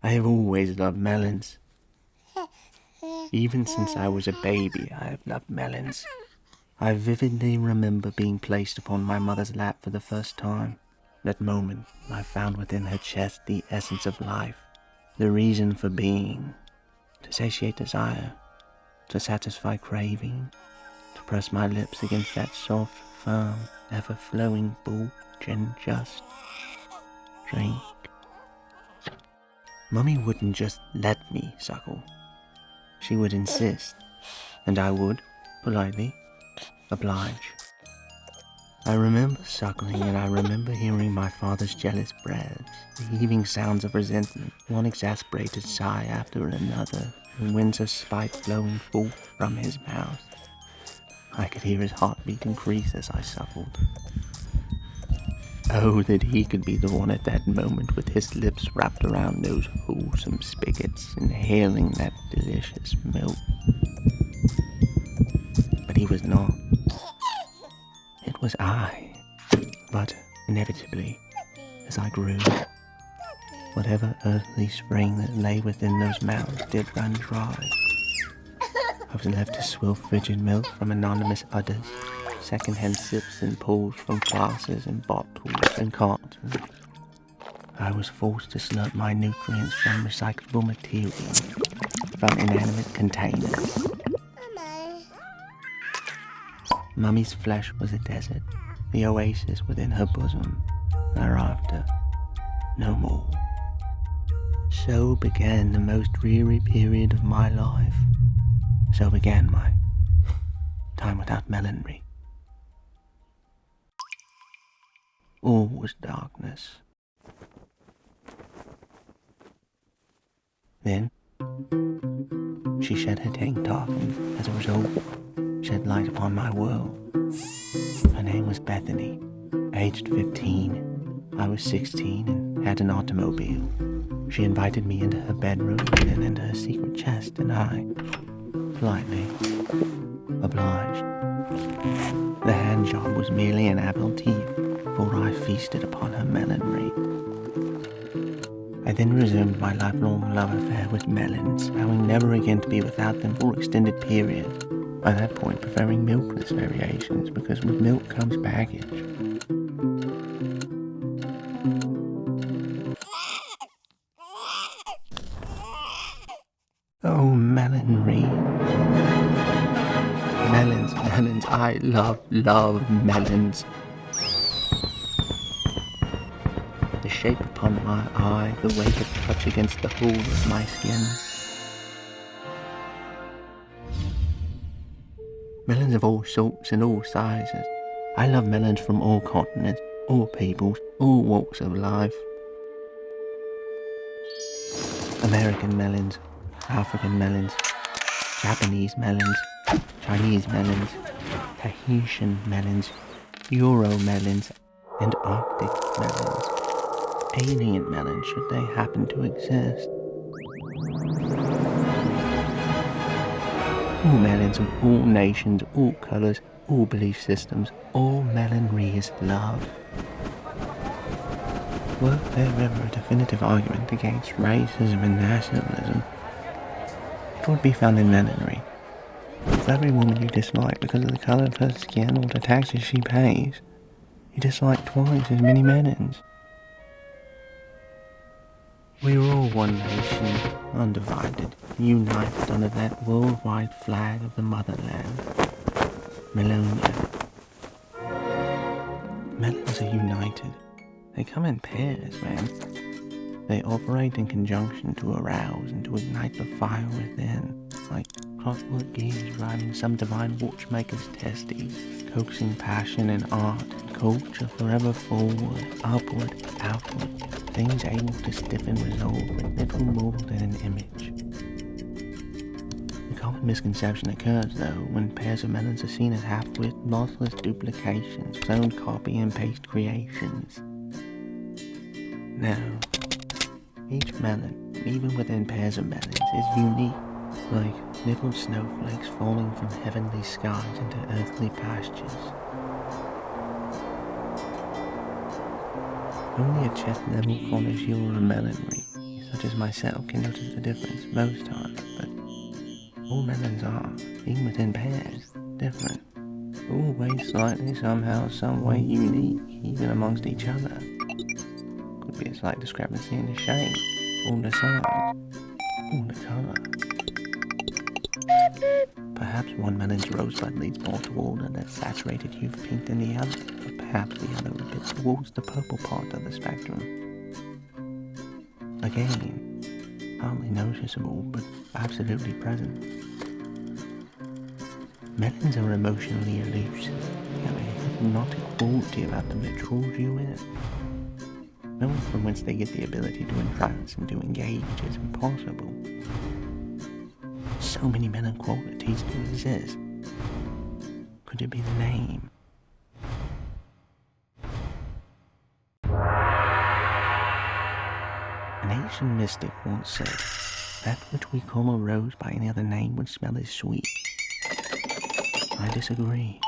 I have always loved melons. Even since I was a baby, I have loved melons. I vividly remember being placed upon my mother's lap for the first time. That moment, I found within her chest the essence of life, the reason for being, to satiate desire, to satisfy craving, to press my lips against that soft, firm, ever-flowing bulge and just drink. Mummy wouldn't just let me suckle. She would insist, and I would, politely, oblige. I remember suckling, and I remember hearing my father's jealous breaths, the heaving sounds of resentment, one exasperated sigh after another, and winds of spite flowing forth from his mouth. I could hear his heartbeat increase as I suckled. Oh, that he could be the one at that moment with his lips wrapped around those wholesome spigots, inhaling that delicious milk. But he was not. It was I. But inevitably, as I grew, whatever earthly spring that lay within those mouths did run dry. I was left to swill frigid milk from anonymous udders, second-hand sips and pulls from glasses and bottles and cartons. I was forced to slurp my nutrients from recyclable material, from inanimate containers. Mummy's flesh was a desert, the oasis within her bosom. Thereafter, no more. So began the most dreary period of my life. So began my time without Melonry. All was darkness. Then, she shed her tank top and, as a result, shed light upon my world. Her name was Bethany. Aged 15, I was 16 and had an automobile. She invited me into her bedroom and then into her secret chest, and I, politely, obliged. The hand job was merely an aperitif, for I feasted upon her melonry. I then resumed my lifelong love affair with melons, vowing never again to be without them for extended periods, by that point preferring milkless variations, because with milk comes baggage. Oh, melonry. Melons, I love melons. The shape upon my eye, the weight of touch against the hull of my skin. Melons of all sorts and all sizes. I love melons from all continents, all peoples, all walks of life. American melons, African melons, Japanese melons, Chinese melons, Tahitian melons, Euro melons, and Arctic melons. Alien melons, should they happen to exist. All melons of all nations, all colours, all belief systems, all melonry is love. Were there ever a definitive argument against racism and nationalism, it would be found in melonry. For every woman you dislike because of the colour of her skin or the taxes she pays, you dislike twice as many melons. We are all one nation, undivided, united under that worldwide flag of the motherland, Melonia. Melons are united. They come in pairs, man. They operate in conjunction to arouse and to ignite the fire within, like clockwork gears driving some divine watchmaker's testes, coaxing passion and art and culture forever forward, upward, outward, things able to stiffen resolve with little more than an image. The common misconception occurs, though, when pairs of melons are seen as half-wit, lossless duplications, clone copy and paste creations. Now, each melon, even within pairs of melons, is unique, like little snowflakes falling from heavenly skies into earthly pastures. Only a chest level connoisseur of melonry is such as myself, can notice the difference most times, but all melons are, even within pairs, different. Always slightly, somehow, some way unique, even amongst each other. Could be a slight discrepancy in the shape, or the size, or the colour. Perhaps one melon's rosebud leads more toward a saturated hue of pink than the other, but perhaps the other a bit towards the purple part of the spectrum. Again, hardly noticeable, but absolutely present. Melons are emotionally elusive. They have a hypnotic quality about them that draws you in. Knowing from whence they get the ability to entrance and to engage is impossible. So many melon qualities do exist. Could it be the name? An ancient mystic once said, that which we call a rose by any other name would smell as sweet. I disagree.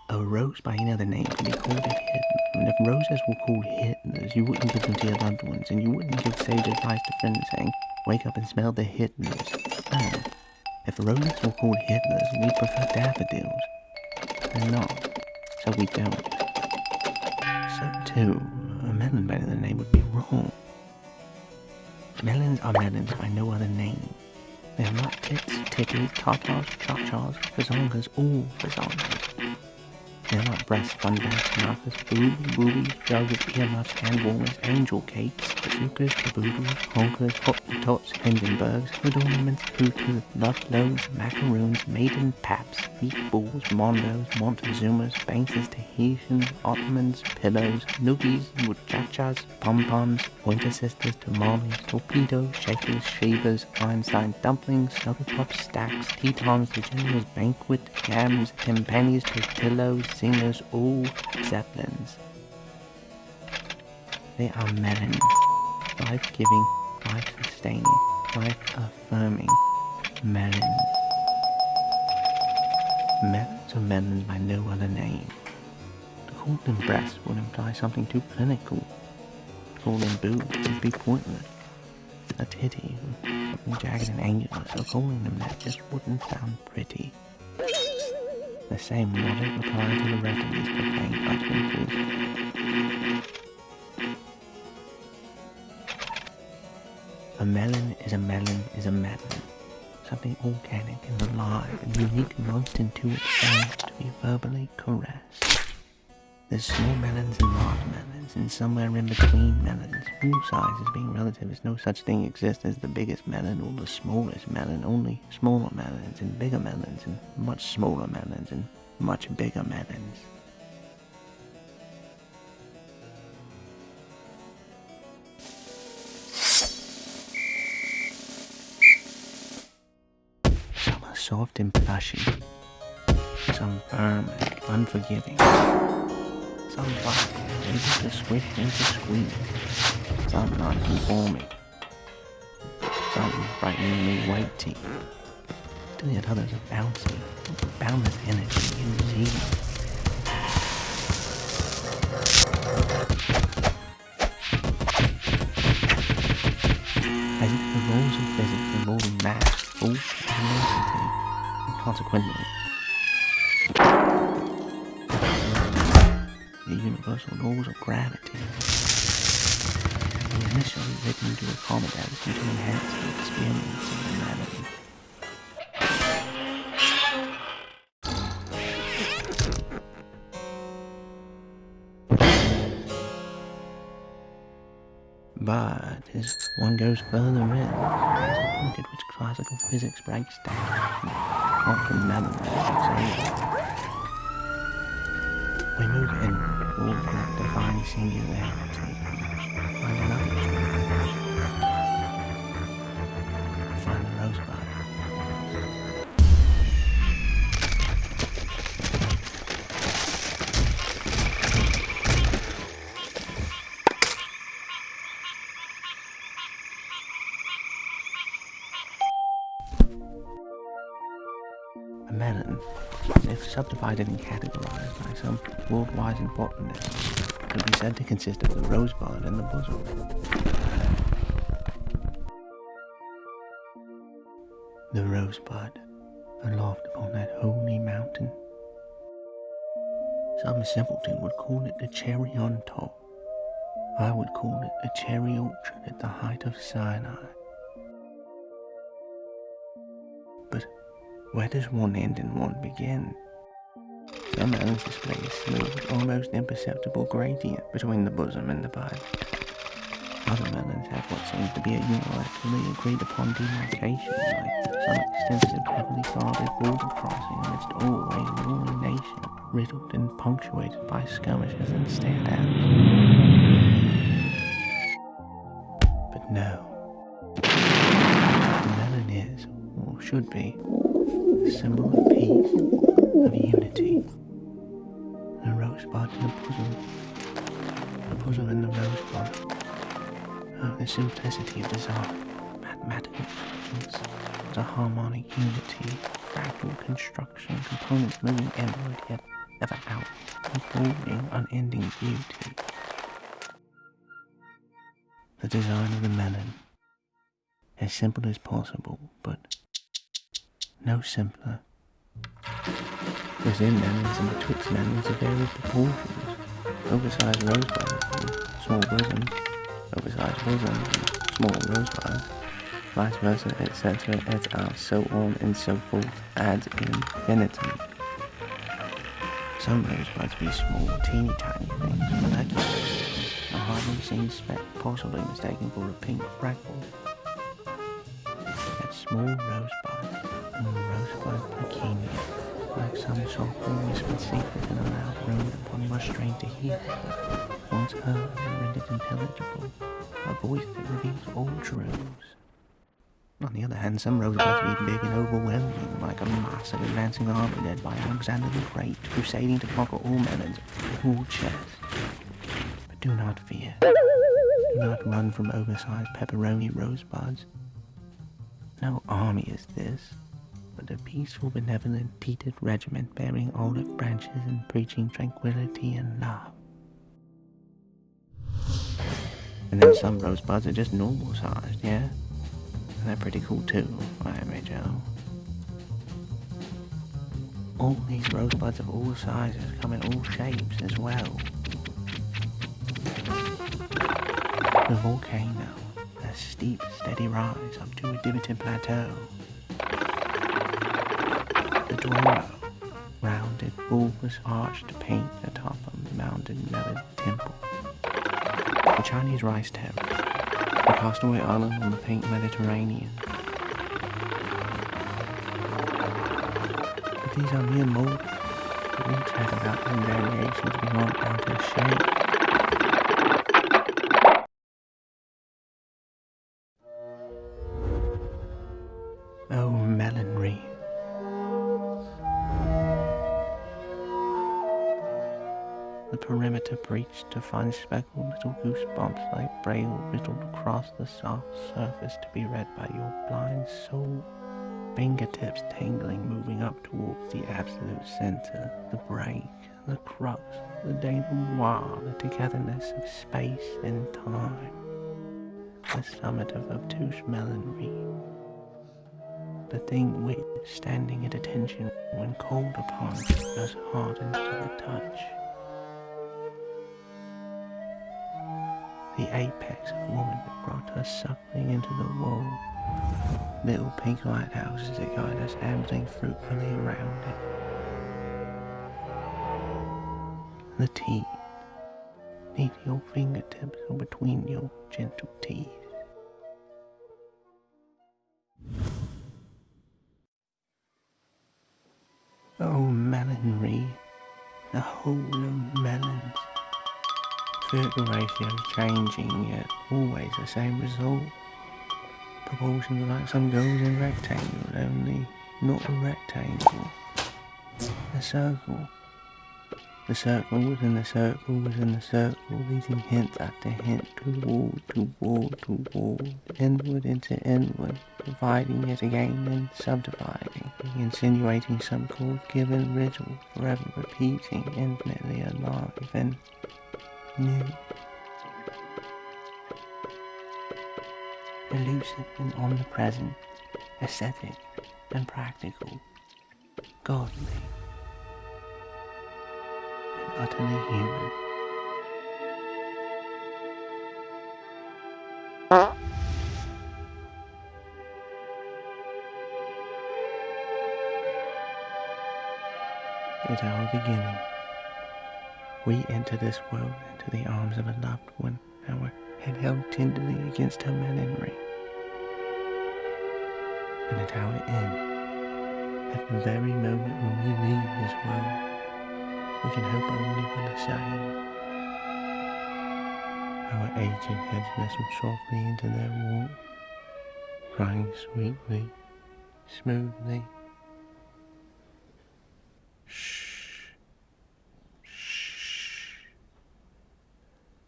A rose by any other name can be called a hidden. And if roses were called hiddens, you wouldn't give them to your loved ones, and you wouldn't give sage advice to friends saying, wake up and smell the hiddens. No. If roses were called hiddens, we'd prefer daffodils. They're not. So we don't. So too, a melon by any other name would be wrong. Melons are melons by no other name. They are not tits, titties, tartars, cha-chas, fazongas, or fazongas. They are not breasts, fun bags, markers, boobies, jugs, earmuffs, hand warmers, angel cakes, bazookas, caboodles, honkers, hottentots, Hindenburgs, hood ornaments, hooters, love loads, macaroons, maiden paps, meatballs, mondos, montezumas, Banks's, Tahitians, Ottomans, pillows, noogies, muchachas, pom-poms, pointer sisters, tamales, torpedoes, shakers, shavers, Einstein dumplings, snugglepuff stacks, Tetons, the general's banquet, yams, timpanis, tortillos, singers, all zeppelins. They are melons, life-giving, life-sustaining, life-affirming melons. Melons are melons by no other name. To call them breasts would imply something too clinical. To call them boobs would be pointless. A titty, something jagged and angular, so calling them that just wouldn't sound pretty. The same logic applies to the rest of these profane utterances. A melon is a melon is a melon. Something organic and alive and unique amongst into itself to be verbally caressed. There's small melons and large melons, and somewhere in between melons. All sizes being relative, as no such thing exists as the biggest melon or the smallest melon, only smaller melons and bigger melons and much smaller melons and much bigger melons. Some are soft and plushy, some firm and unforgiving. Some bite, able to switch into squeeze. Some non-conforming. Some frighteningly weighty. Still yet others are bouncy, with boundless energy and zeal. As if the laws of physics involving mass, force, and velocity, and consequently, the universal laws of gravity, were initially written to accommodate and to enhance the experience of the melody. But as one goes further in, there's a point at which classical physics breaks down, and quantum melody takes over. We move in towards that divine singularity, find another joy, find the rosebud. A melon, if subdivided and categorized by some worldwide importance, could be said to consist of the rosebud and the bosom. the rosebud aloft upon that holy mountain. Some simpleton would call it the cherry on top. I would call it a cherry orchard at the height of Sinai. But where does one end and one begin? Some melons display a smooth, almost imperceptible gradient between the bosom and the bud. Other melons have what seems to be a unilaterally agreed upon demarcation, like some extensive, heavily guarded border crossing amidst all a warring nation, riddled and punctuated by skirmishes and standouts. But no, the melon is, or should be, a symbol of peace, of unity. The rosebud in the bosom in the rosebud. Oh, the simplicity of design, mathematical elegance, the harmonic unity, fractal construction, components moving inward yet ever out, unfolding, unending beauty. The design of the melon, as simple as possible, but no simpler. Within melons and betwixt melons of various proportions, oversized rosebuds and small bosoms, oversized bosoms and small rosebuds, vice versa, etc., et al., so on and so forth, ad infinitum. Some rosebuds be small, teeny tiny things, molecular, a hardly seen speck, possibly mistaken for a pink freckle. That small rosebud, rosebud pequeña, like some softly whispered secret in a loud room upon one strained to hear, once heard and rendered intelligible, a voice that reveals all truths. On the other hand, some rosebuds be big and overwhelming, like a massive advancing army led by Alexander the Great, crusading to conquer all melons, all chests. But do not fear. Do not run from oversized pepperoni rosebuds. No army is this, but a peaceful, benevolent, peated regiment bearing olive branches and preaching tranquility and love. And then some rosebuds are just normal sized, yeah? And they're pretty cool too, I admit, Joe. All these rosebuds of all sizes come in all shapes as well. The volcano, a steep, steady rise up to a divoted plateau. The Duomo, rounded, bulbous arch to paint atop a mounded melon temple. The Chinese rice terrace, a castaway island on the pink Mediterranean. But these are mere molds, but we chat about them variations beyond outer shape. Oh, Melonry. The perimeter breached to find speckled little goosebumps like braille riddled across the soft surface to be read by your blind soul. Fingertips tangling, moving up towards the absolute center, the break, the crux, the denouement, the togetherness of space and time. The summit of obtuse melonry. The thing which, standing at attention when called upon, does harden to the touch. The apex of woman that brought us suckling into the world. Little pink lighthouses that guide us ambling fruitfully around it. The teeth. Neath your fingertips or between your gentle teeth. Oh, Melonry, the whole of melons. Spherical ratios changing, yet always the same result. Proportions are like some goes in rectangle, only not a rectangle. A circle. The circle within the circle within the circle, leading hint after hint, toward, inward into inward, dividing yet again and subdividing, insinuating some God-given riddle, forever repeating, infinitely alive and new. Elusive and omnipresent, aesthetic, and practical, godly, and utterly human. It's our beginning. We enter this world into the arms of a loved one, our head held tenderly against her Melonry. And at our end, at the very moment when we leave this world, we can hope only for the same. Our aged heads nestle softly into their warmth, crying sweetly, smoothly. Shh, shh.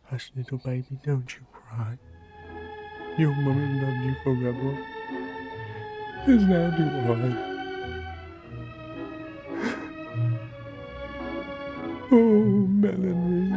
Hush, little baby, don't you cry. Your mummy loved you forever, as now do I. Oh, Melonry.